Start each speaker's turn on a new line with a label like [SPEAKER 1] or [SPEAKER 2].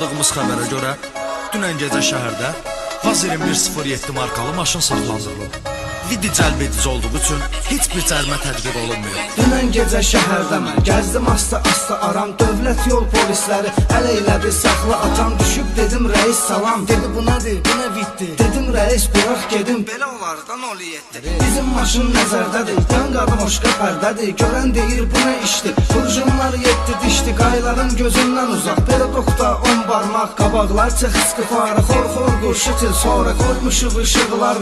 [SPEAKER 1] aldığımız xəbərə görə dünən gecə şəhərdə Vaz 2107 markalı maşın saxlandırılıb. Vidi cəlb edici olduğu üçün heç bir cərimə tədbiq olunmuyor.
[SPEAKER 2] Dünən gecə şəhərdə mən gəzdim asta aram. Dövlət yol polisləri əl eylədi saxla atam. Düşüb dedim rəis salam. Dedi bu nədir, bu nə viddi? Dedim rəis bıraq gedim. Belə olardan 07. Bizim maşın nəzərdədir, yan qadı hoşqa pərdədir. Görən deyir bu nə işdir? Kurjunlar 7 dişdi, qayların gözündən uzaq. Belə doqda 10 barmaq, qabaqlar çıx sıqı farı. Xor qurşu til sonra qoymuşuq ışıqlar